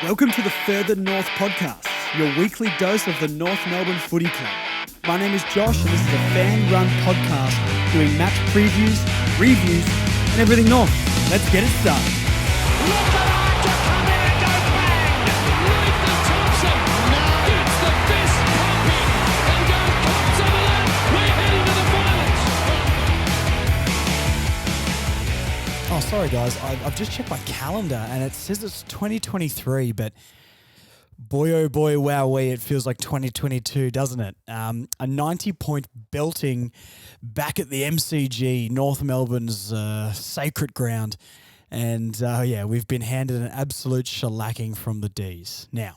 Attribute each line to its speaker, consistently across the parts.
Speaker 1: Welcome to the Further North podcast, your weekly dose of the North Melbourne Footy Club. My name is Josh and this is a fan-run podcast doing match previews, reviews and everything North. Let's get it started.
Speaker 2: Look at to come in and go bang! Nathan Thompson gets the fist pumping and goes pops over that. We're heading to the finals.
Speaker 3: Oh, sorry guys, I've just checked my calendar and it says it's 2023, but boy oh boy, wowee, it feels like 2022, doesn't it? A 90-point belting back at the MCG, North Melbourne's sacred ground. And we've been handed an absolute shellacking from the D's. Now,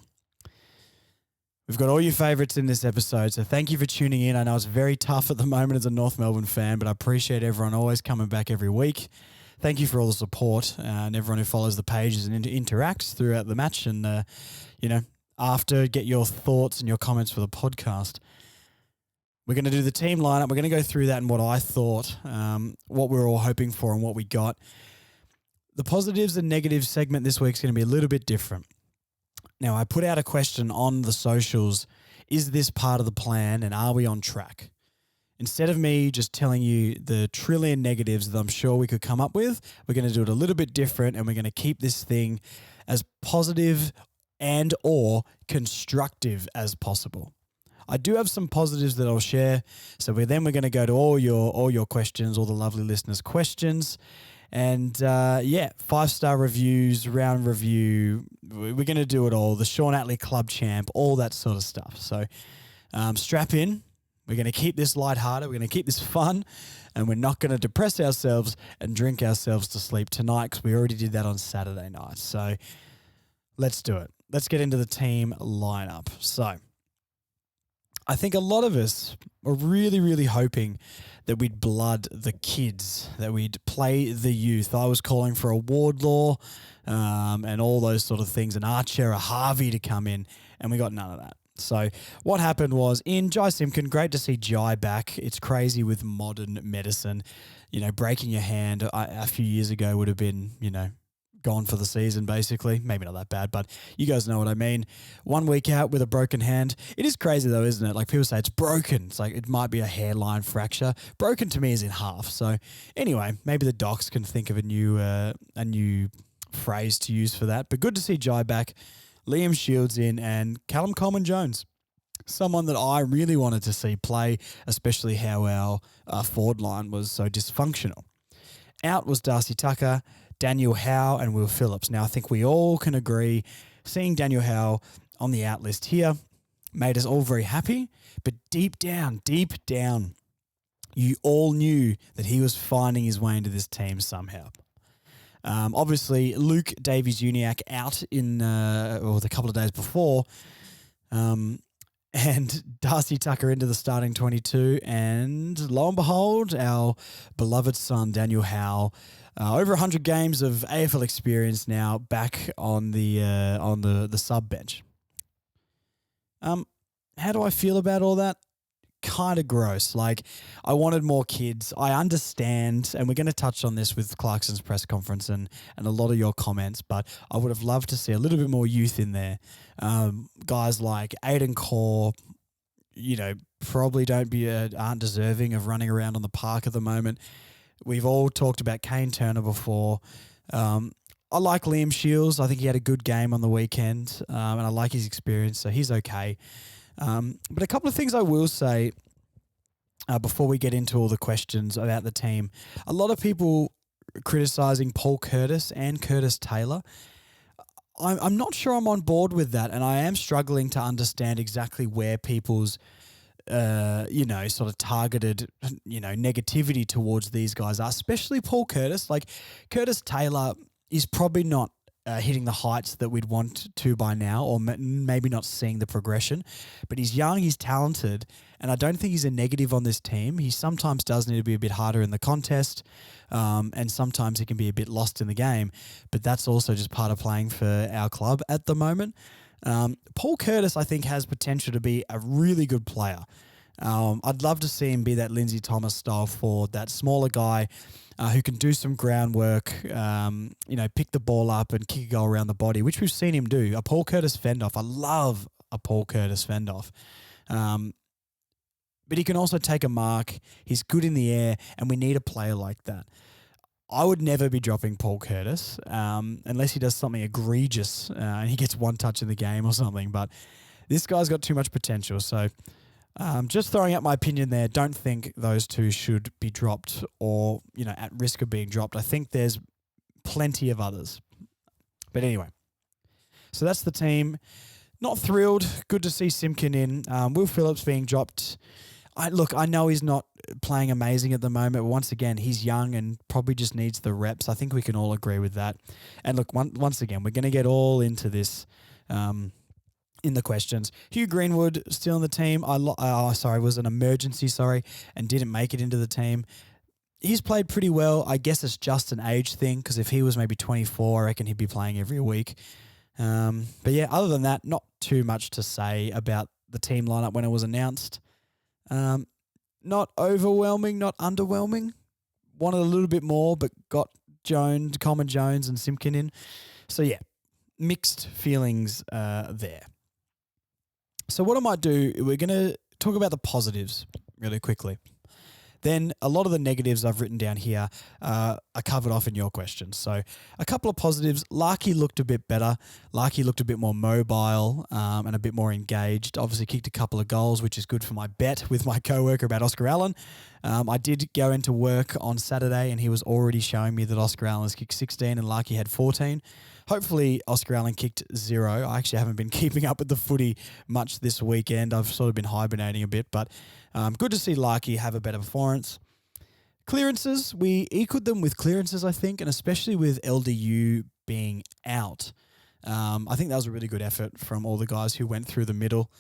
Speaker 3: we've got all your favourites in this episode, so thank you for tuning in. I know it's very tough at the moment as a North Melbourne fan, but I appreciate everyone always coming back every week. Thank you for all the support and everyone who follows the pages and interacts throughout the match. And, after, get your thoughts and your comments for the podcast. We're going to do the team lineup. We're going to go through that and what I thought, what we were all hoping for and what we got. The positives and negatives segment this week is going to be a little bit different. Now, I put out a question on the socials. Is this part of the plan and are we on track? Instead of me just telling you the trillion negatives that I'm sure we could come up with, we're going to do it a little bit different and we're going to keep this thing as positive and or constructive as possible. I do have some positives that I'll share. So we're going to go to all your questions, all the lovely listeners' questions. And 5-star reviews, round review. We're going to do it all. The Sean Atlee Club Champ, all that sort of stuff. So strap in. We're going to keep this lighthearted. We're going to keep this fun. And we're not going to depress ourselves and drink ourselves to sleep tonight because we already did that on Saturday night. So let's do it. Let's get into the team lineup. So I think a lot of us are really, really hoping that we'd blood the kids, that we'd play the youth. I was calling for a Wardlaw and all those sort of things, an Archer, a Harvey to come in, and we got none of that. So what happened was in Jai Simpkin, great to see Jai back. It's crazy with modern medicine. Breaking your hand a few years ago would have been, gone for the season, basically. Maybe not that bad, but you guys know what I mean. 1 week out with a broken hand. It is crazy though, isn't it? Like people say it's broken. It's like it might be a hairline fracture. Broken to me is in half. So anyway, maybe the docs can think of a new phrase to use for that. But good to see Jai back, Liam Shields in, and Callum Coleman-Jones. Someone that I really wanted to see play, especially how our forward line was so dysfunctional. Out was Darcy Tucker, Daniel Howe and Will Phillips. Now, I think we all can agree seeing Daniel Howe on the out list here made us all very happy, but deep down, you all knew that he was finding his way into this team somehow. Obviously, Luke Davies-Uniacke out in the couple of days before, and Darcy Tucker into the starting 22, and lo and behold, our beloved son, Daniel Howe, over 100 games of AFL experience now, back on the sub bench. How do I feel about all that? Kind of gross. Like, I wanted more kids. I understand, and we're going to touch on this with Clarkson's press conference and a lot of your comments, but I would have loved to see a little bit more youth in there. Guys like Aiden Core, probably aren't deserving of running around on the park at the moment. We've all talked about Kane Turner before. I like Liam Shields. I think he had a good game on the weekend, and I like his experience, so he's okay. But a couple of things I will say before we get into all the questions about the team. A lot of people criticising Paul Curtis and Curtis Taylor. I'm not sure I'm on board with that, and I am struggling to understand exactly where people's sort of targeted, negativity towards these guys are, especially Paul Curtis. Like, Curtis Taylor is probably not hitting the heights that we'd want to by now, or maybe not seeing the progression, but he's young, he's talented, and I don't think he's a negative on this team. He sometimes does need to be a bit harder in the contest, and sometimes he can be a bit lost in the game, but that's also just part of playing for our club at the moment. Paul Curtis, I think, has potential to be a really good player. I'd love to see him be that Lindsay Thomas style forward, that smaller guy who can do some groundwork, pick the ball up and kick a goal around the body, which we've seen him do. A Paul Curtis fend-off. I love a Paul Curtis fend-off. But he can also take a mark. He's good in the air, and we need a player like that. I would never be dropping Paul Curtis unless he does something egregious and he gets one touch in the game or something. But this guy's got too much potential. So just throwing out my opinion there. Don't think those two should be dropped or, at risk of being dropped. I think there's plenty of others. But anyway, so that's the team. Not thrilled. Good to see Simpkin in. Will Phillips being dropped. I know he's not playing amazing at the moment, but once again, he's young and probably just needs the reps. I think we can all agree with that. And look, once again, we're going to get all into this in the questions. Hugh Greenwood still in the team. Was an emergency, and didn't make it into the team. He's played pretty well. I guess it's just an age thing, because if he was maybe 24, I reckon he'd be playing every week. But yeah, other than that, not too much to say about the team lineup when it was announced. Not overwhelming, not underwhelming. Wanted a little bit more, but got Coleman Jones and Simpkin in. So yeah, mixed feelings there. So what I might do, we're going to talk about the positives really quickly. Then a lot of the negatives I've written down here are covered off in your questions. So a couple of positives. Larky looked a bit better. Larky looked a bit more mobile and a bit more engaged. Obviously kicked a couple of goals, which is good for my bet with my co-worker about Oscar Allen. I did go into work on Saturday and he was already showing me that Oscar Allen's kicked 16 and Larky had 14. Hopefully Oscar Allen kicked 0. I actually haven't been keeping up with the footy much this weekend. I've sort of been hibernating a bit, but good to see Larky have a better performance. Clearances, we equaled them with clearances, I think, and especially with LDU being out. I think that was a really good effort from all the guys who went through the middle.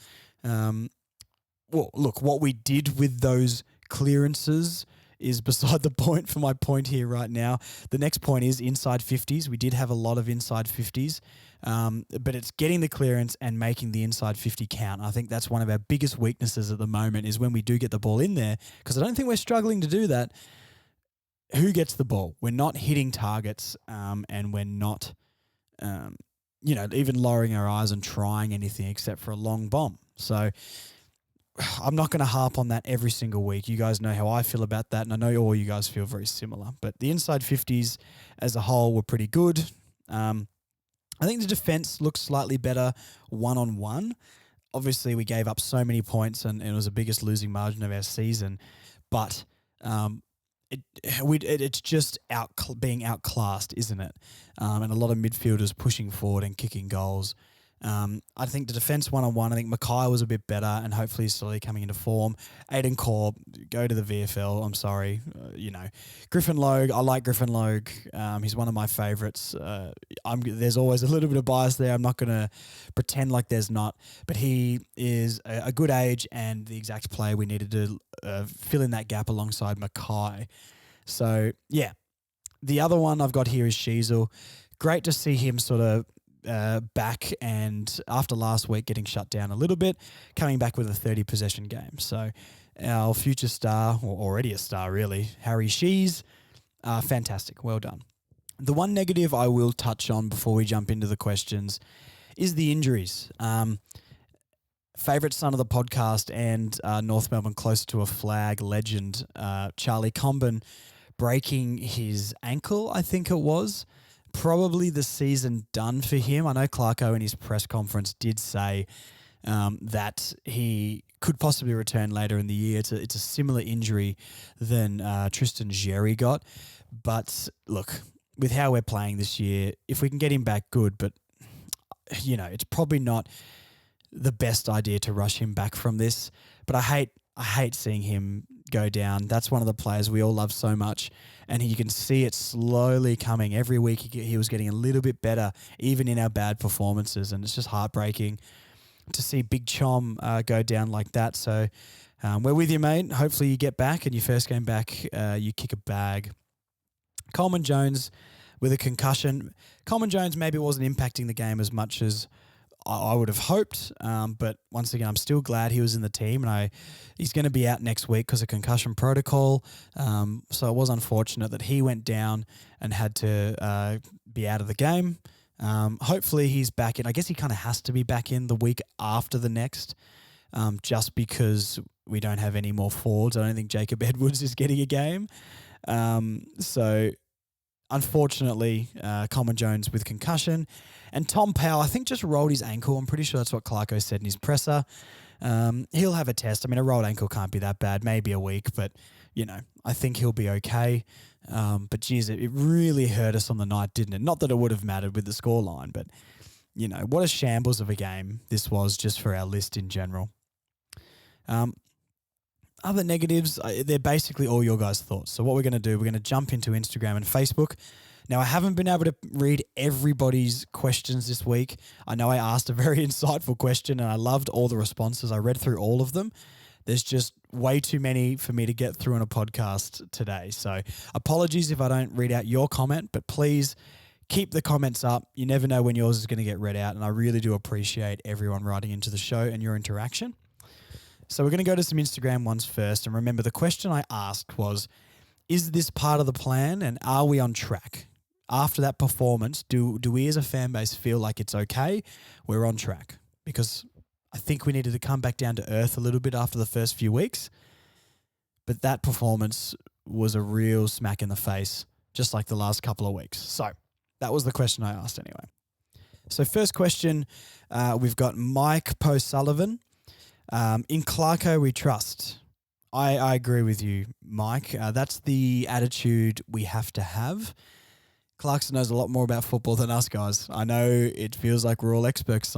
Speaker 3: Look, what we did with those clearances is beside the point for my point here right now. The next point is inside 50s. We did have a lot of inside 50s, but it's getting the clearance and making the inside 50 count. I think that's one of our biggest weaknesses at the moment is when we do get the ball in there, because I don't think we're struggling to do that. Who gets the ball? We're not hitting targets and we're not, even lowering our eyes and trying anything except for a long bomb. So I'm not going to harp on that every single week. You guys know how I feel about that, and I know all you guys feel very similar. But the inside 50s as a whole were pretty good. I think the defense looks slightly better one-on-one. Obviously, we gave up so many points, and it was the biggest losing margin of our season. But it's just being outclassed, isn't it? And a lot of midfielders pushing forward and kicking goals. I think the defence one-on-one, I think Mackay was a bit better and hopefully he's slowly coming into form. Aiden Corb, go to the VFL, I'm sorry. Griffin Logue, I like Griffin Logue. He's one of my favourites. There's always a little bit of bias there. I'm not going to pretend like there's not. But he is a good age and the exact player we needed to fill in that gap alongside Mackay. So, yeah. The other one I've got here is Sheasel. Great to see him sort of back, and after last week getting shut down a little bit, coming back with a 30 possession game. So our future star, or already a star really, Harry Shees, fantastic, well done. The one negative I will touch on before we jump into the questions is the injuries. Favourite son of the podcast and North Melbourne closer to a flag legend, Charlie Comben, breaking his ankle, I think it was. Probably the season done for him. I know Clarko in his press conference did say that he could possibly return later in the year. It's a similar injury than Tristan Xerri got. But look, with how we're playing this year, if we can get him back, good. But, it's probably not the best idea to rush him back from this. But I hate seeing him go down. That's one of the players we all love so much, and you can see it slowly coming. Every week he was getting a little bit better, even in our bad performances, and it's just heartbreaking to see Big Chom go down like that. So we're with you, mate. Hopefully you get back, and your first game back, you kick a bag. Coleman Jones with a concussion. Coleman Jones maybe wasn't impacting the game as much as I would have hoped. But once again, I'm still glad he was in the team, and he's going to be out next week because of concussion protocol. So it was unfortunate that he went down and had to be out of the game. Hopefully he's back in. I guess he kind of has to be back in the week after the next, just because we don't have any more forwards. I don't think Jacob Edwards is getting a game. So unfortunately, Coleman Jones with concussion. And Tom Powell, I think, just rolled his ankle. I'm pretty sure that's what Clarko said in his presser. He'll have a test. I mean, a rolled ankle can't be that bad, maybe a week, but, I think he'll be okay. But, geez, it really hurt us on the night, didn't it? Not that it would have mattered with the scoreline, but, what a shambles of a game this was just for our list in general. Other negatives, they're basically all your guys' thoughts. So what we're going to do, we're going to jump into Instagram and Facebook. Now, I haven't been able to read everybody's questions this week. I know I asked a very insightful question and I loved all the responses. I read through all of them. There's just way too many for me to get through on a podcast today. So apologies if I don't read out your comment, but please keep the comments up. You never know when yours is going to get read out, and I really do appreciate everyone writing into the show and your interaction. So we're going to go to some Instagram ones first. And remember, the question I asked was, is this part of the plan and are we on track? After that performance, do we as a fan base feel like it's okay? We're on track. Because I think we needed to come back down to earth a little bit after the first few weeks. But that performance was a real smack in the face, just like the last couple of weeks. So that was the question I asked anyway. So first question, we've got Mike Poe-Sullivan. In Clarko, we trust. I agree with you, Mike. That's the attitude we have to have. Clarkson knows a lot more about football than us guys. I know it feels like we're all experts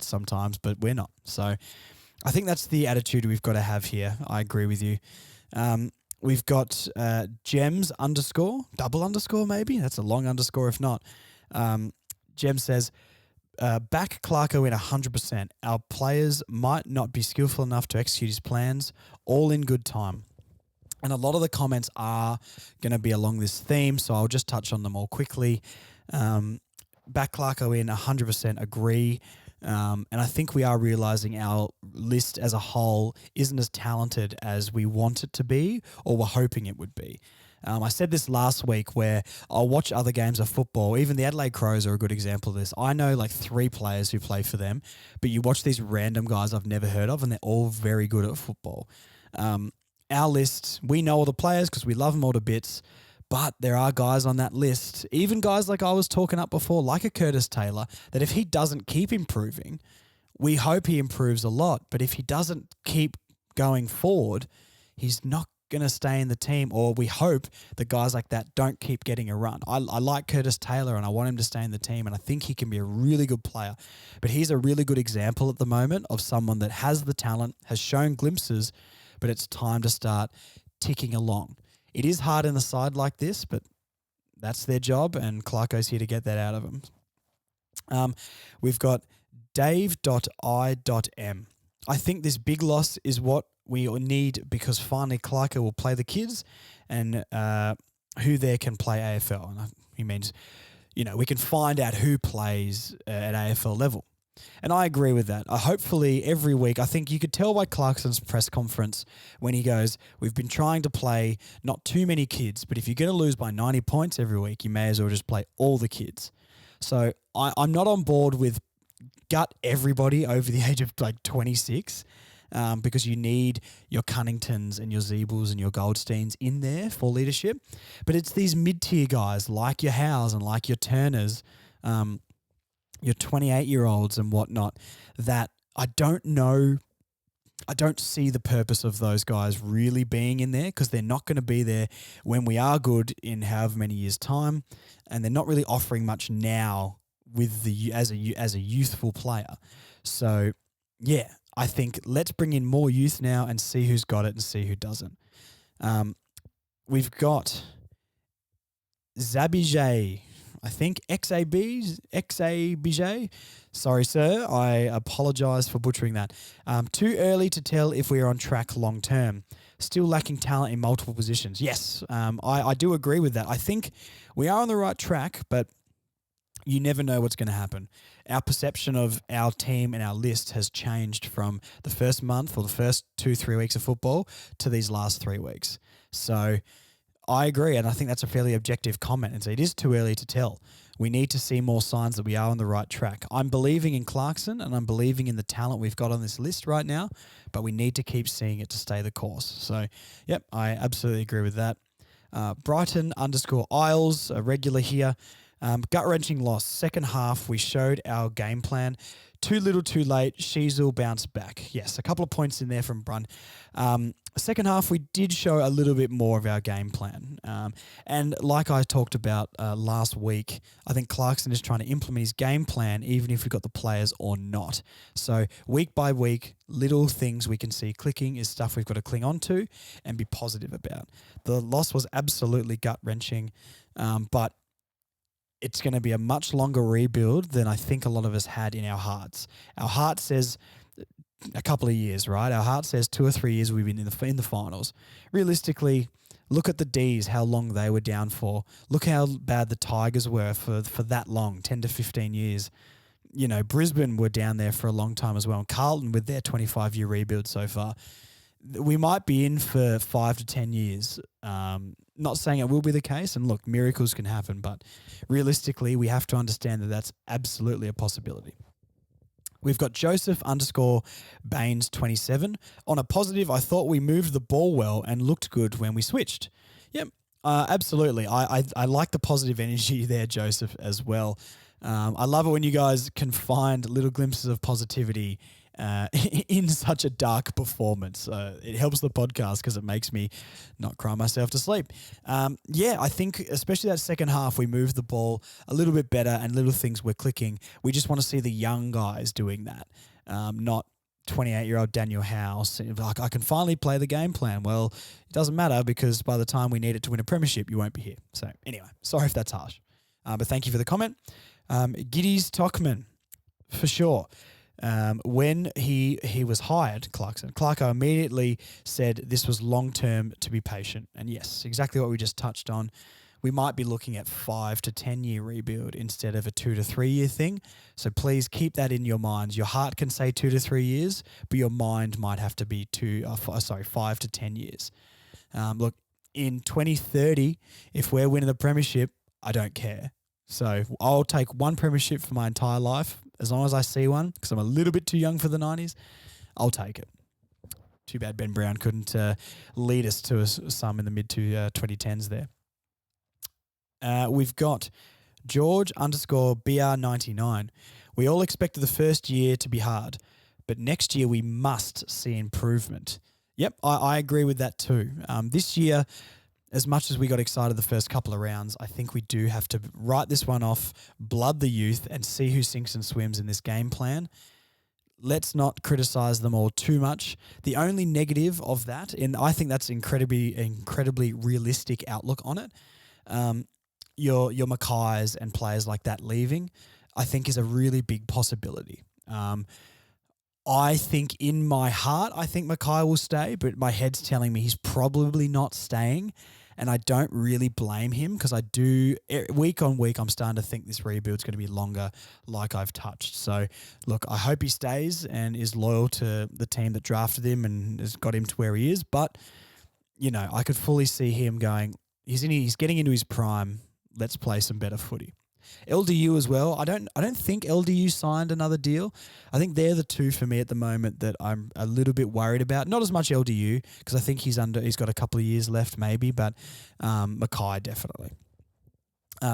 Speaker 3: sometimes, but we're not. So I think that's the attitude we've got to have here. I agree with you. We've got Gems _ double underscore maybe. That's a long underscore if not. Gem says, back Clarko in 100%. Our players might not be skillful enough to execute his plans, all in good time. And a lot of the comments are going to be along this theme, so I'll just touch on them all quickly. Back Clarko in 100% agree. And I think we are realising our list as a whole isn't as talented as we want it to be or we're hoping it would be. I said this last week where I'll watch other games of football. Even the Adelaide Crows are a good example of this. I know like 3 players who play for them, but you watch these random guys I've never heard of and they're all very good at football. Our list, we know all the players because we love them all to bits, but there are guys on that list, even guys like I was talking up before, like a Curtis Taylor, that if he doesn't keep improving, we hope he improves a lot. But if he doesn't keep going forward, he's not going to stay in the team, or we hope that guys like that don't keep getting a run. I like Curtis Taylor and I want him to stay in the team and I think he can be a really good player. But he's a really good example at the moment of someone that has the talent, has shown glimpses, but it's time to start ticking along. It is hard in the side like this, but that's their job, and Clarko's here to get that out of them. We've got Dave.I.M. I think this big loss is what we need because finally Clarko will play the kids and who there can play AFL. And he means, we can find out who plays at AFL level. And I agree with that. Hopefully every week, I think you could tell by Clarkson's press conference when he goes, we've been trying to play not too many kids, but if you're going to lose by 90 points every week, you may as well just play all the kids. So I'm not on board with gut everybody over the age of like 26 because you need your Cunningtons and your Zeebles and your Goldsteins in there for leadership. But it's these mid-tier guys like your Howes and like your Turners, your 28-year-olds and whatnot, that I don't see the purpose of those guys really being in there because they're not going to be there when we are good in however many years' time, and they're not really offering much now with as a youthful player. So, yeah, I think let's bring in more youth now and see who's got it and see who doesn't. We've got Zabijay. I think XABJ. Sorry, sir. I apologise for butchering that. Too early to tell if we are on track long term. Still lacking talent in multiple positions. Yes, I do agree with that. I think we are on the right track, but You never know what's going to happen. Our perception of our team and our list has changed from the first month or the first 2-3 weeks of football to these last 3 weeks. So I agree, and I think that's a fairly objective comment. And so it is too early to tell. We need to see more signs that we are on the right track. I'm believing in Clarkson, and I'm believing in the talent we've got on this list right now, but we need to keep seeing it to stay the course. So, yep, I absolutely agree with that. Brighton_Isles, a regular here. Gut-wrenching loss. Second half, we showed our game plan. Too little, too late. Sheasel bounced back. Yes, a couple of points in there from Brun. Second half, we did show a little bit more of our game plan. And like I talked about last week, I think Clarkson is trying to implement his game plan even if we've got the players or not. So week by week, little things we can see clicking is stuff we've got to cling on to and be positive about. The loss was absolutely gut-wrenching, but it's going to be a much longer rebuild than I think a lot of us had in our hearts. Our heart says a couple of years, right? Our heart says 2 or 3 years we've been in the finals. Realistically, look at the D's, how long they were down for. Look how bad the Tigers were for that long, 10 to 15 years. You know, Brisbane were down there for a long time as well. And Carlton with their 25-year rebuild so far. We might be in for 5 to 10 years. Not saying it will be the case, and look, miracles can happen, but realistically, we have to understand that that's absolutely a possibility. We've got Joseph_Baines27. On a positive, I thought we moved the ball well and looked good when we switched. Yep, absolutely. I like the positive energy there, Joseph, as well. I love it when you guys can find little glimpses of positivity in such a dark performance. It helps the podcast because it makes me not cry myself to sleep. I think especially that second half, we moved the ball a little bit better and little things were clicking. We just want to see the young guys doing that, not 28-year-old Daniel House. Like, I can finally play the game plan. Well, it doesn't matter because by the time we need it to win a premiership, you won't be here. So anyway, sorry if that's harsh. But thank you for the comment. Giddies Tockman, for sure. When he was hired, Clarko immediately said this was long-term, to be patient. And yes, exactly what we just touched on. We might be looking at 5 to 10-year rebuild instead of a 2 to 3 year thing. So please keep that in your minds. Your heart can say 2 to 3 years, but your mind might have to be 5 to 10 years. Look, in 2030, if we're winning the premiership, I don't care. So I'll take one premiership for my entire life. As long as I see one, because I'm a little bit too young for the 90s, I'll take it. Too bad Ben Brown couldn't lead us to some in the mid-2010s there. We've got George_BR99. We all expected the first year to be hard, but next year we must see improvement. Yep, I agree with that too. This year, as much as we got excited the first couple of rounds, I think we do have to write this one off, blood the youth, and see who sinks and swims in this game plan. Let's not criticize them all too much. The only negative of that, and I think that's incredibly realistic outlook on it, your Mackays and players like that leaving, I think is a really big possibility. I think in my heart, I think Mackay will stay, but my head's telling me he's probably not staying. And I don't really blame him because I do, week on week, I'm starting to think this rebuild's going to be longer, like I've touched. So, look, I hope he stays and is loyal to the team that drafted him and has got him to where he is. But, you know, I could fully see him going, he's getting into his prime. Let's play some better footy. LDU as well. I don't think LDU signed another deal. I think they're the two for me at the moment that I'm a little bit worried about. Not as much LDU because I think he's got a couple of years left maybe, but Mackay definitely.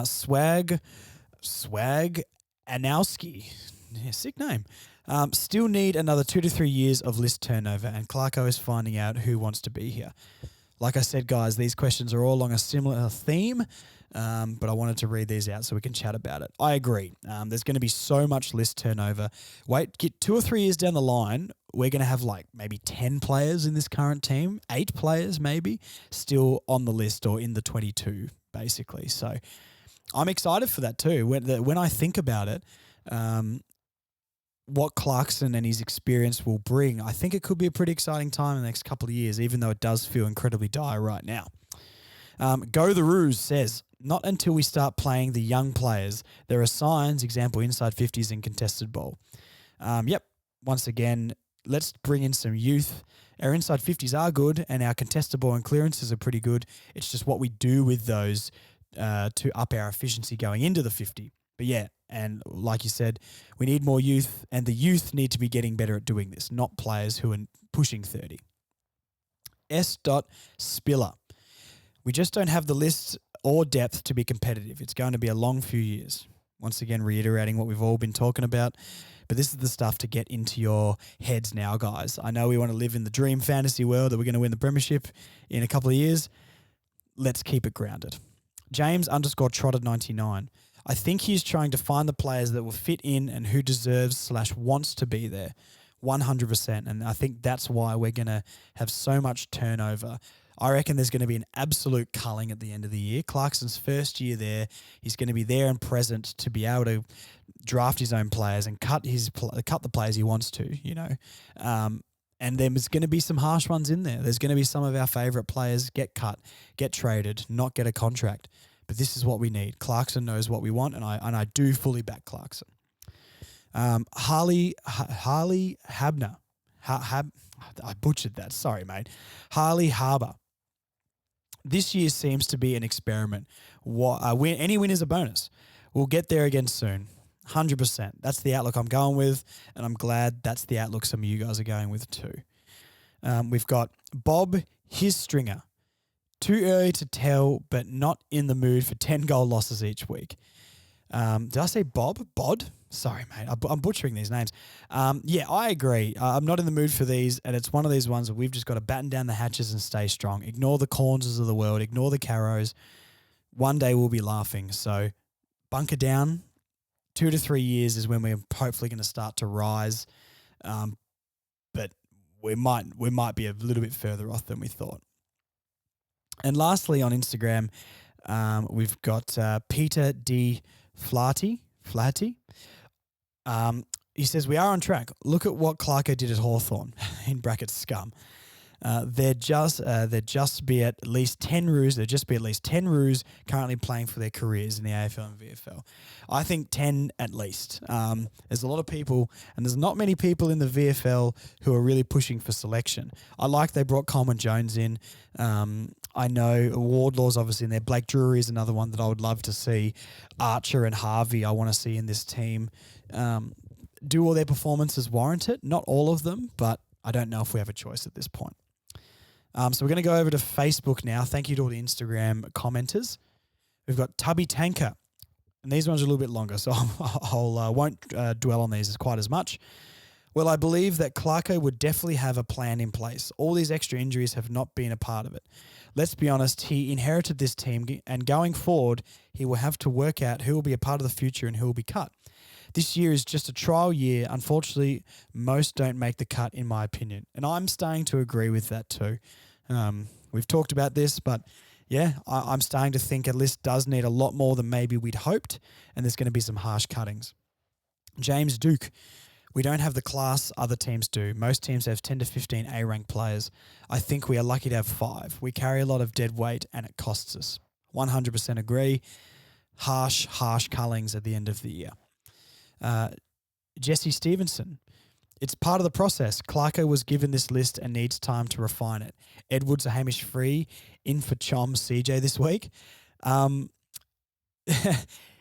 Speaker 3: Swag Anowski. Yeah, sick name. Still need another 2 to 3 years of list turnover, and Clarko is finding out who wants to be here. Like I said, guys, these questions are all along a similar theme. But I wanted to read these out so we can chat about it. I agree. There's going to be so much list turnover. Get 2 or 3 years down the line, we're going to have like maybe 10 players in this current team, 8 players maybe, still on the list or in the 22, basically. So I'm excited for that too. When I think about it, what Clarkson and his experience will bring, I think it could be a pretty exciting time in the next couple of years, even though it does feel incredibly dire right now. Go the Ruse says, not until we start playing the young players, there are signs, example, inside 50s and contested ball. Yep, once again, let's bring in some youth. Our inside 50s are good and our contested ball and clearances are pretty good. It's just what we do with those to up our efficiency going into the 50. But yeah, and like you said, we need more youth, and the youth need to be getting better at doing this, not players who are pushing 30. S. Spiller. We just don't have the list or depth to be competitive. It's going to be a long few years. Once again, reiterating what we've all been talking about. But this is the stuff to get into your heads now, guys. I know we want to live in the dream fantasy world that we're going to win the premiership in a couple of years. Let's keep it grounded. James_Trotted99. I think he's trying to find the players that will fit in and who deserves/wants to be there. 100%. And I think that's why we're going to have so much turnover. I reckon there's going to be an absolute culling at the end of the year. Clarkson's first year there, he's going to be there and present to be able to draft his own players and cut the players he wants to, you know. And there's going to be some harsh ones in there. There's going to be some of our favourite players get cut, get traded, not get a contract. But this is what we need. Clarkson knows what we want, and I do fully back Clarkson. Harley Habner. I butchered that. Sorry, mate. Harley Harbour. This year seems to be an experiment. Any win is a bonus. We'll get there again soon. 100%. That's the outlook I'm going with, and I'm glad that's the outlook some of you guys are going with too. We've got Bob Hisstringer. Too early to tell, but not in the mood for 10 goal losses each week. Did I say Bob? Bod? Sorry, mate. I'm butchering these names. Yeah, I agree. I'm not in the mood for these, and it's one of these ones where we've just got to batten down the hatches and stay strong. Ignore the Cornses of the world. Ignore the Carrows. One day we'll be laughing. So bunker down. 2 to 3 years is when we're hopefully going to start to rise. But we might be a little bit further off than we thought. And lastly, on Instagram, we've got Peter D. Flaherty. He says, we are on track. Look at what Clarko did at Hawthorn, in brackets scum. There'd just be at least 10 roos. There'd just be at least 10 roos currently playing for their careers in the AFL and VFL. I think 10 at least. There's a lot of people, and there's not many people in the VFL who are really pushing for selection. I like they brought Coleman Jones in. I know Wardlaw's obviously in there. Blake Drury is another one that I would love to see. Archer and Harvey I want to see in this team. Do all their performances warrant it? Not all of them, but I don't know if we have a choice at this point. So we're going to go over to Facebook now. Thank you to all the Instagram commenters. We've got Tubby Tanker, and these ones are a little bit longer, so I won't dwell on these quite as much. Well, I believe that Clarko would definitely have a plan in place. All these extra injuries have not been a part of it. Let's be honest, he inherited this team, and going forward, he will have to work out who will be a part of the future and who will be cut. This year is just a trial year. Unfortunately, most don't make the cut, in my opinion. And I'm starting to agree with that too. We've talked about this, but yeah, I'm starting to think a list does need a lot more than maybe we'd hoped, and there's going to be some harsh cuttings. James Duke. We don't have the class other teams do. Most teams have 10 to 15 A-ranked players. I think we are lucky to have 5. We carry a lot of dead weight, and it costs us. 100% agree. Harsh cullings at the end of the year. Jesse Stevenson. It's part of the process. Clarko was given this list and needs time to refine it. Edwards or Hamish Free in for Chom CJ this week.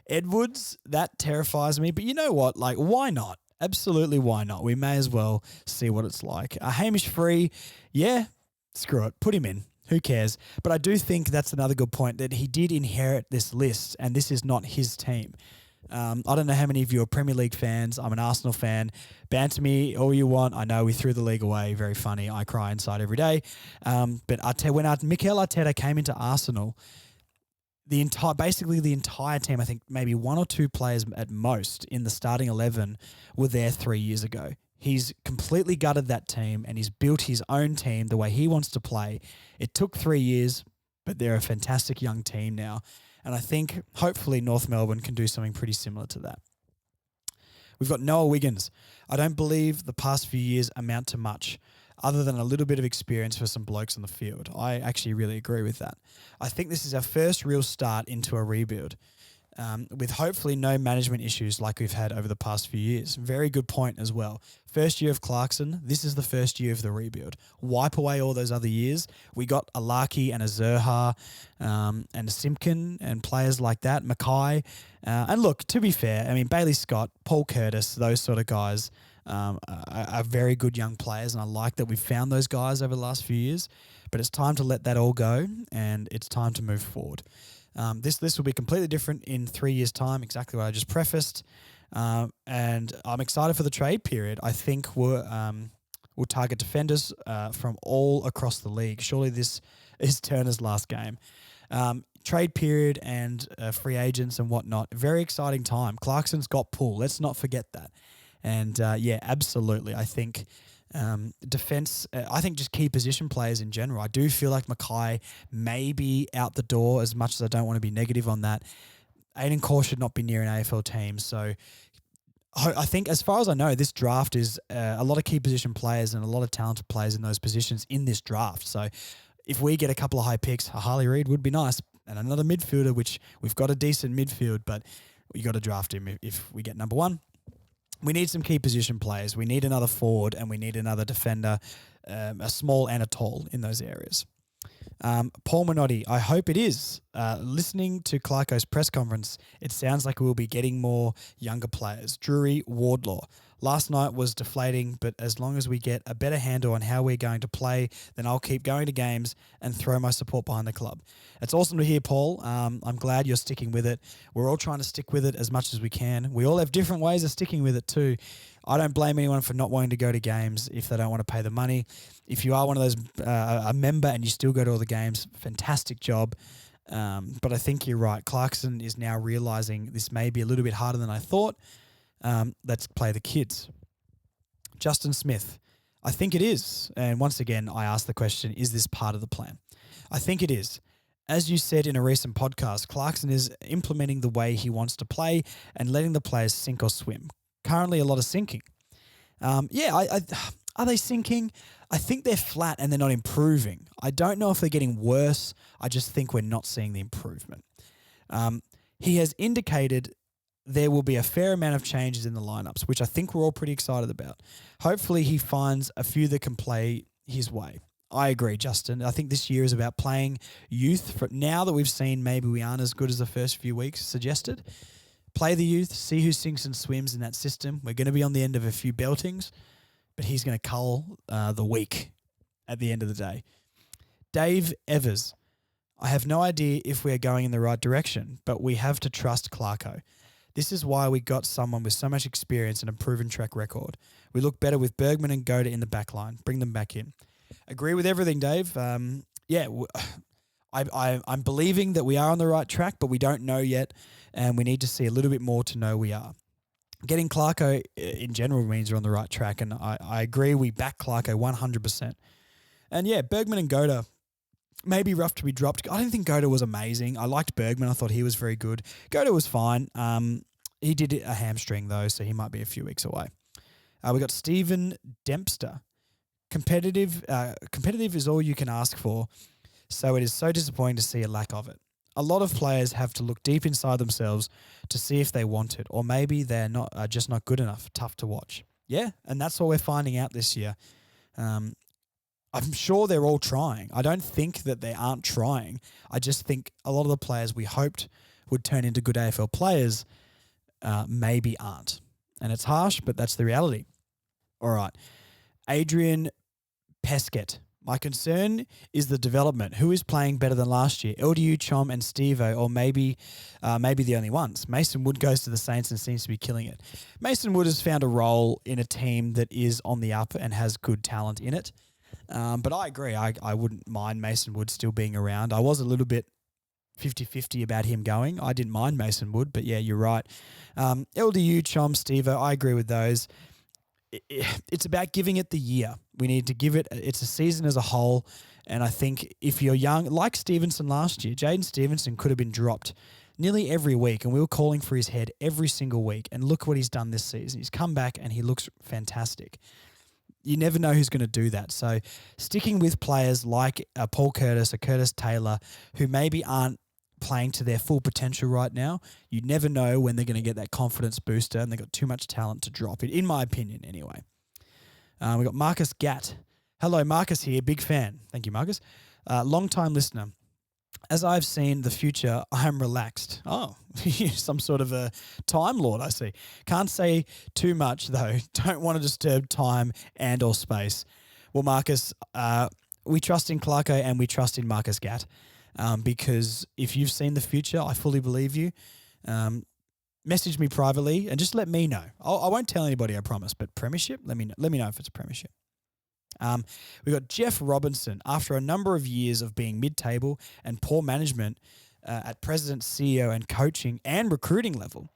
Speaker 3: Edwards, that terrifies me. But you know what? Like, why not? Absolutely, why not? We may as well see what it's like. Hamish Free, yeah, screw it. Put him in. Who cares? But I do think that's another good point, that he did inherit this list, and this is not his team. I don't know how many of you are Premier League fans. I'm an Arsenal fan. Banter me all you want. I know we threw the league away. Very funny. I cry inside every day. But I tell you, when Mikel Arteta came into Arsenal, basically the entire team, I think maybe 1 or 2 players at most in the starting 11 were there 3 years ago. He's completely gutted that team, and he's built his own team the way he wants to play. It took 3 years, but they're a fantastic young team now. And I think hopefully North Melbourne can do something pretty similar to that. We've got Noah Wiggins. I don't believe the past few years amount to much. other than a little bit of experience for some blokes on the field. I actually really agree with that. I think this is our first real start into a rebuild. With hopefully no management issues like we've had over the past few years. Very good point as well. First year of Clarkson, this is the first year of the rebuild. Wipe away all those other years. We got a Larky and a Zerha and a Simpkin and players like that, Mackay. And look, to be fair, I mean, Bailey Scott, Paul Curtis, those sort of guys are very good young players, and I like that we've found those guys over the last few years. But it's time to let that all go, and it's time to move forward. This will be completely different in 3 years' time, exactly what I just prefaced. And I'm excited for the trade period. I think we'll target defenders from all across the league. Surely this is Turner's last game. Trade period and free agents and whatnot. Very exciting time. Clarkson's got pull. Let's not forget that. And yeah, absolutely. I think defense, I think just key position players in general. I do feel like Mackay may be out the door, as much as I don't want to be negative on that. Aiden Core should not be near an AFL team. So I think, as far as I know, this draft is a lot of key position players and a lot of talented players in those positions in this draft. So if we get a couple of high picks, a Harley Reid would be nice. And another midfielder, which we've got a decent midfield, but you got to draft him if we get number one. We need some key position players. We need another forward and we need another defender, a small and a tall in those areas. Paul Minotti, I hope it is. Listening to Clarko's press conference, it sounds like we'll be getting more younger players. Drury, Wardlaw. Last night was deflating, but as long as we get a better handle on how we're going to play, then I'll keep going to games and throw my support behind the club. It's awesome to hear, Paul. I'm glad you're sticking with it. We're all trying to stick with it as much as we can. We all have different ways of sticking with it too. I don't blame anyone for not wanting to go to games if they don't want to pay the money. If you are one of those, a member and you still go to all the games, fantastic job. But I think you're right. Clarkson is now realising this may be a little bit harder than I thought. Let's play the kids. Justin Smith, I think it is. And once again, I ask the question, is this part of the plan? I think it is. As you said in a recent podcast, Clarkson is implementing the way he wants to play and letting the players sink or swim. Currently, a lot of sinking. Are they sinking? I think they're flat and they're not improving. I don't know if they're getting worse. I just think we're not seeing the improvement. He has indicated there will be a fair amount of changes in the lineups, which I think we're all pretty excited about. Hopefully he finds a few that can play his way. I agree, Justin. I think this year is about playing youth. Now that we've seen maybe we aren't as good as the first few weeks suggested, play the youth, see who sinks and swims in that system. We're going to be on the end of a few beltings, but he's going to cull the weak at the end of the day. Dave Evers, I have no idea if we are going in the right direction, but we have to trust Clarko. This is why we got someone with so much experience and a proven track record. We look better with Bergman and Goda in the back line. Bring them back in. Agree with everything, Dave. I'm believing that we are on the right track, but we don't know yet, and we need to see a little bit more to know we are. Getting Clarko in general means we're on the right track, and I agree we back Clarko 100%. And yeah, Bergman and Goda, maybe rough to be dropped. I don't think Goda was amazing. I liked Bergman. I thought he was very good. Goda was fine. He did a hamstring, though, so he might be a few weeks away. We got Stephen Dempster. Competitive is all you can ask for, so it is so disappointing to see a lack of it. A lot of players have to look deep inside themselves to see if they want it, or maybe they're just not good enough. Tough to watch. Yeah, and that's what we're finding out this year. I'm sure they're all trying. I don't think that they aren't trying. I just think a lot of the players we hoped would turn into good AFL players maybe aren't. And it's harsh, but that's the reality. All right. Adrian Pesquet. My concern is the development. Who is playing better than last year? LDU, Chom, and Stevo, or maybe the only ones. Mason Wood goes to the Saints and seems to be killing it. Mason Wood has found a role in a team that is on the up and has good talent in it. But I agree. I wouldn't mind Mason Wood still being around. I was a little bit 50-50 about him going. I didn't mind Mason Wood, but yeah, you're right. LDU, Chom, Stevo, I agree with those. It's about giving it the year. We need to give it's a season as a whole. And I think if you're young, like Stevenson last year, Jaden Stevenson could have been dropped nearly every week, and we were calling for his head every single week. And look what he's done this season. He's come back and he looks fantastic. You never know who's going to do that. So sticking with players like Paul Curtis or Curtis Taylor, who maybe aren't playing to their full potential right now, you never know when they're going to get that confidence booster, and they've got too much talent to drop it, in my opinion anyway. We've got Marcus Gatt. Hello, Marcus here. Big fan. Thank you, Marcus. Long-time listener. As I've seen the future, I'm relaxed. Oh, some sort of a time lord, I see. Can't say too much, though. Don't want to disturb time and or space. Well, Marcus, we trust in Clarko and we trust in Marcus Gatt, because if you've seen the future, I fully believe you. Message me privately and just let me know. I won't tell anybody, I promise, but premiership, let me know if it's a premiership. We've got Jeff Robinson. After a number of years of being mid-table and poor management at president, CEO, and coaching and recruiting level,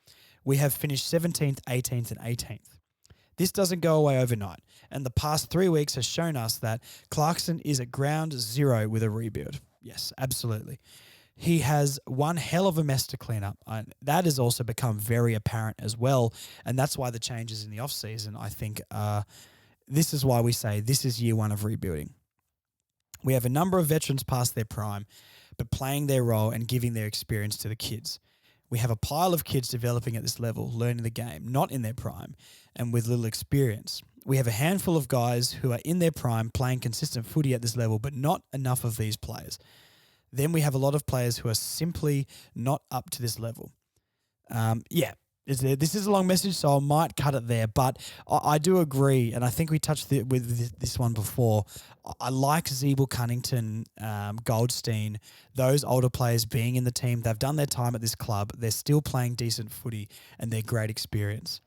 Speaker 3: we have finished 17th, 18th, and 18th. This doesn't go away overnight, and the past 3 weeks has shown us that Clarkson is at ground zero with a rebuild. Yes, absolutely. He has one hell of a mess to clean up. That has also become very apparent as well, and that's why the changes in the off-season, I think, this is why we say this is year one of rebuilding. We have a number of veterans past their prime, but playing their role and giving their experience to the kids. We have a pile of kids developing at this level, learning the game, not in their prime, and with little experience. We have a handful of guys who are in their prime playing consistent footy at this level, but not enough of these players. Then we have a lot of players who are simply not up to this level. This is a long message, so I might cut it there, but I do agree, and I think we touched with this one before. I like Zeeble, Cunnington, Goldstein, those older players being in the team. They've done their time at this club. They're still playing decent footy, and they're great experience.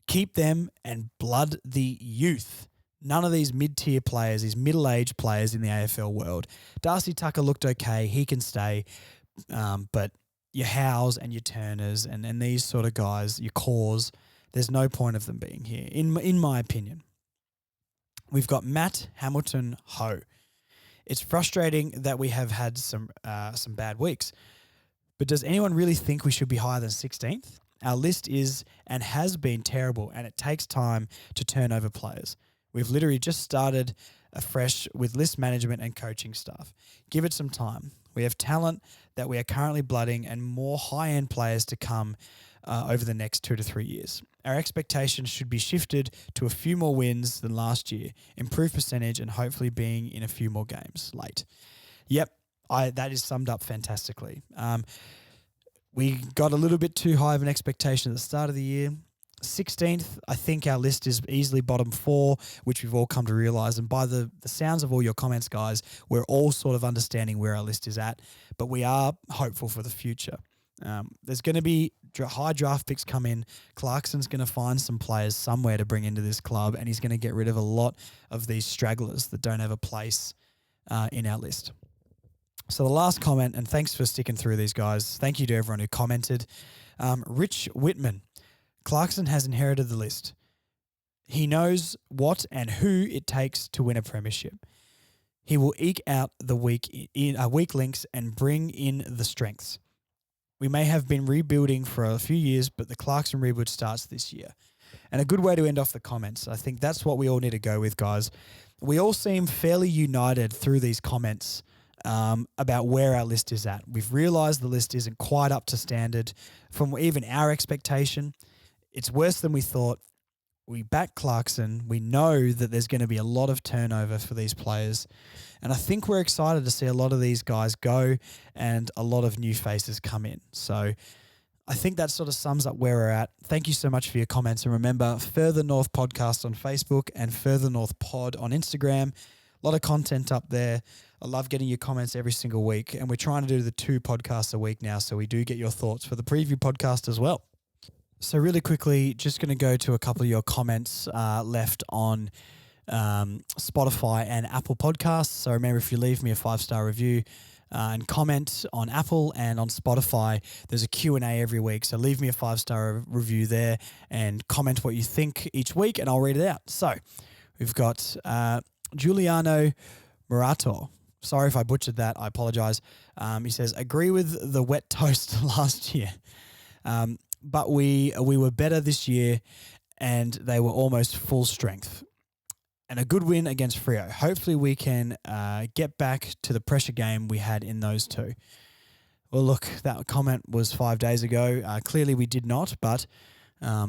Speaker 3: Keep them and blood the youth. None of these mid-tier players, these middle-aged players in the AFL world. Darcy Tucker looked okay. He can stay, but your Howes and your Turners and these sort of guys, your Cores, there's no point of them being here, in my opinion. We've got Matt Hamilton Ho. It's frustrating that we have had some bad weeks, but does anyone really think we should be higher than 16th? Our list is and has been terrible, and it takes time to turn over players. We've literally just started afresh with list management and coaching staff. Give it some time. We have talent that we are currently blooding and more high-end players to come over the next 2 to 3 years. Our expectations should be shifted to a few more wins than last year, improved percentage, and hopefully being in a few more games late. Yep, that is summed up fantastically. We got a little bit too high of an expectation at the start of the year. 16th, I think our list is easily bottom 4, which we've all come to realise. And by the sounds of all your comments, guys, we're all sort of understanding where our list is at, but we are hopeful for the future. There's going to be high draft picks come in. Clarkson's going to find some players somewhere to bring into this club, and he's going to get rid of a lot of these stragglers that don't have a place in our list. So the last comment, and thanks for sticking through these, guys. Thank you to everyone who commented. Rich Whitman. Clarkson has inherited the list. He knows what and who it takes to win a premiership. He will eke out the weak links and bring in the strengths. We may have been rebuilding for a few years, but the Clarkson rebuild starts this year. And a good way to end off the comments. I think that's what we all need to go with, guys. We all seem fairly united through these comments about where our list is at. We've realised the list isn't quite up to standard from even our expectation. It's worse than we thought. We back Clarkson. We know that there's going to be a lot of turnover for these players. And I think we're excited to see a lot of these guys go and a lot of new faces come in. So I think that sort of sums up where we're at. Thank you so much for your comments. And remember, Further North Podcast on Facebook and Further North Pod on Instagram. A lot of content up there. I love getting your comments every single week. And we're trying to do the 2 podcasts a week now, so we do get your thoughts for the preview podcast as well. So really quickly, just going to go to a couple of your comments left on Spotify and Apple Podcasts. So remember, if you leave me a 5-star review and comment on Apple and on Spotify, there's a Q&A every week. So leave me a 5-star review there and comment what you think each week, and I'll read it out. So we've got Giuliano Murato. Sorry if I butchered that. I apologize. He says, agree with the wet toast last year. But we were better this year, and they were almost full strength. and a good win against Freo. Hopefully we can get back to the pressure game we had in those two. Well, look, that comment was 5 days ago. Clearly we did not, but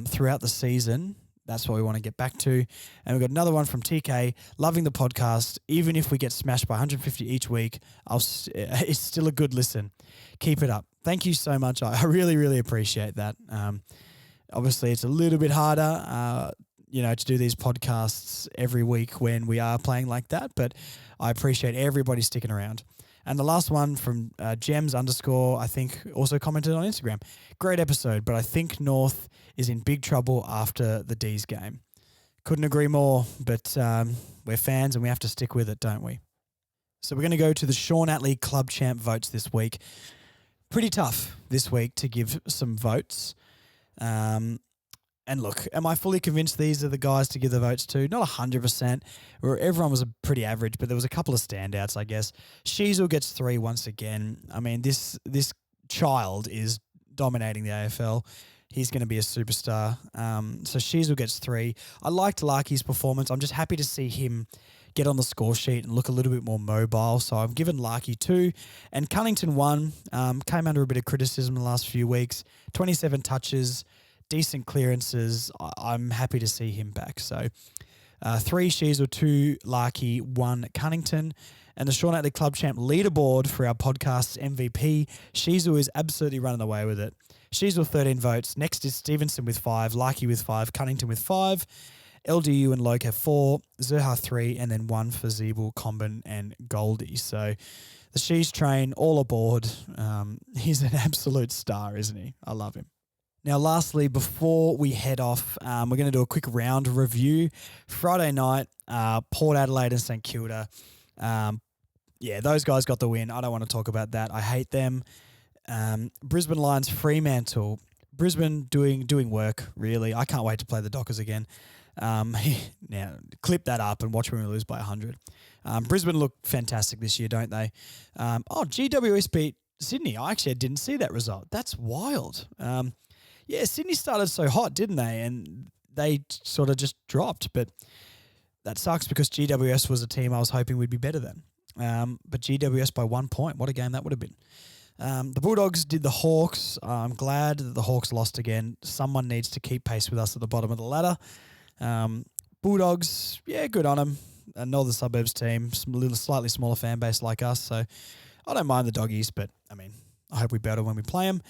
Speaker 3: throughout the season, that's what we want to get back to. And we've got another one from TK, loving the podcast. Even if we get smashed by 150 each week, it's still a good listen. Keep it up. Thank you so much. I really, really appreciate that. Obviously, it's a little bit harder, to do these podcasts every week when we are playing like that, but I appreciate everybody sticking around. And the last one from Gems _ I think also commented on Instagram. Great episode, but I think North is in big trouble after the D's game. Couldn't agree more, but we're fans and we have to stick with it, don't we? So we're going to go to the Sean Atlee Club Champ votes this week. Pretty tough this week to give some votes. And look, am I fully convinced these are the guys to give the votes to? Not 100%. Everyone was pretty average, but there was a couple of standouts, I guess. Sheasel gets 3 once again. I mean, this child is dominating the AFL. He's going to be a superstar. So Sheasel gets 3. I liked Larky's performance. I'm just happy to see him get on the score sheet and look a little bit more mobile. So I've given Larky 2. And Cunnington 1. Came under a bit of criticism in the last few weeks. 27 touches. Decent clearances. I'm happy to see him back. So 3 Sheasel, 2 Larky, 1 Cunnington. And the Sean Atlee Club Champ leaderboard for our podcast's MVP. Sheasel is absolutely running away with it. Sheasel 13 votes. Next is Stevenson with 5, Larky with 5, Cunnington with 5. LDU and Loke have 4, Zerha 3, and then 1 for Zeeble, Comben, and Goldie. So the Shees train all aboard. He's an absolute star, isn't he? I love him. Now, lastly, before we head off, we're going to do a quick round review. Friday night, Port Adelaide and St Kilda. Those guys got the win. I don't want to talk about that. I hate them. Brisbane Lions, Fremantle. Brisbane doing work, really. I can't wait to play the Dockers again. Now, clip that up and watch when we lose by 100. Brisbane look fantastic this year, don't they? GWS beat Sydney. I actually didn't see that result. That's wild. Sydney started so hot, didn't they? And they sort of just dropped. But that sucks because GWS was a team I was hoping would be better than. But GWS by 1 point. What a game that would have been. The Bulldogs did the Hawks. I'm glad that the Hawks lost again. Someone needs to keep pace with us at the bottom of the ladder. Bulldogs, good on them. A Northern Suburbs team, slightly smaller fan base like us. So I don't mind the Doggies, but I hope we better when we play them.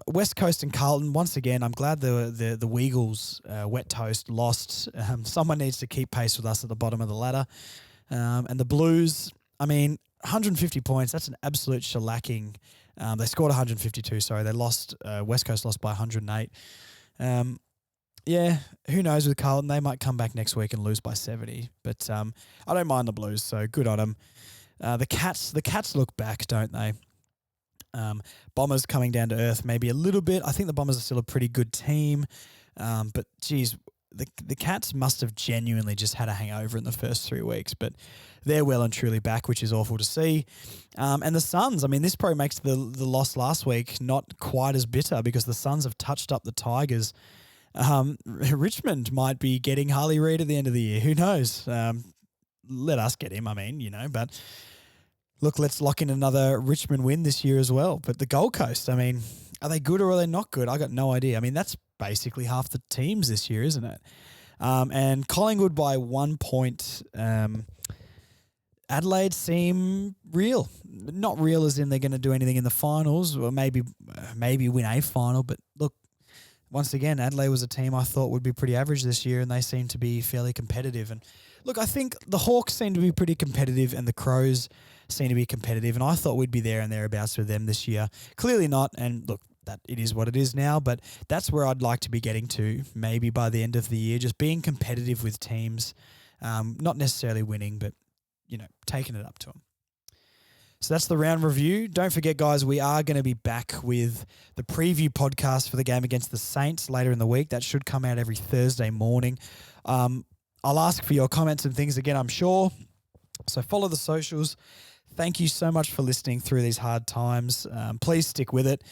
Speaker 3: West Coast and Carlton, once again, I'm glad the Weagles, Wet Toast, lost. Someone needs to keep pace with us at the bottom of the ladder. And the Blues, 150 points, that's an absolute shellacking. They scored 152, sorry. They lost, West Coast lost by 108. Who knows with Carlton? They might come back next week and lose by 70. But I don't mind the Blues, so good on them. The Cats look back, don't they? Bombers coming down to earth maybe a little bit. I think the Bombers are still a pretty good team. But, geez, the Cats must have genuinely just had a hangover in the first 3 weeks. But they're well and truly back, which is awful to see. And the Suns, this probably makes the loss last week not quite as bitter because the Suns have touched up the Tigers. Richmond might be getting Harley Reid at the end of the year. Who knows? Let us get him, but... Look, let's lock in another Richmond win this year as well. But the Gold Coast, are they good or are they not good? I got no idea. That's basically half the teams this year, isn't it? And Collingwood by 1 point. Adelaide seem real. Not real as in they're going to do anything in the finals or maybe win a final. But look, once again, Adelaide was a team I thought would be pretty average this year and they seem to be fairly competitive. And look, I think the Hawks seem to be pretty competitive and the Crows seem to be competitive, and I thought we'd be there and thereabouts with them this year. Clearly not, and look, that it is what it is now, but that's where I'd like to be getting to maybe by the end of the year, just being competitive with teams, not necessarily winning, but, taking it up to them. So that's the round review. Don't forget, guys, we are going to be back with the preview podcast for the game against the Saints later in the week. That should come out every Thursday morning. I'll ask for your comments and things again, I'm sure. So follow the socials. Thank you so much for listening through these hard times. Please stick with it.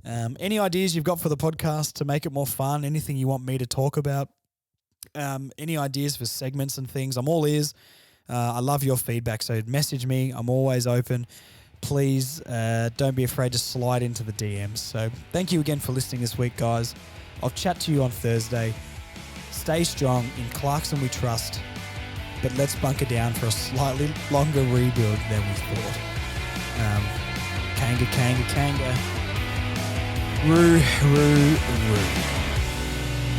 Speaker 3: Any ideas you've got for the podcast to make it more fun, anything you want me to talk about, any ideas for segments and things, I'm all ears. I love your feedback, so message me. I'm always open. Please don't be afraid to slide into the DMs. So thank you again for listening this week, guys. I'll chat to you on Thursday. Stay strong. In Clarkson we trust. But let's bunker down for a slightly longer rebuild than we thought. Kanga, kanga, kanga. Roo, roo, roo.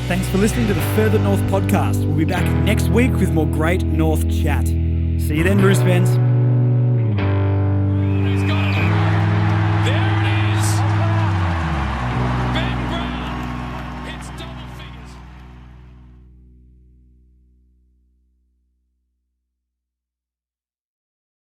Speaker 1: Thanks for listening to the Further North podcast. We'll be back next week with more great North chat. See you then, Roos fans.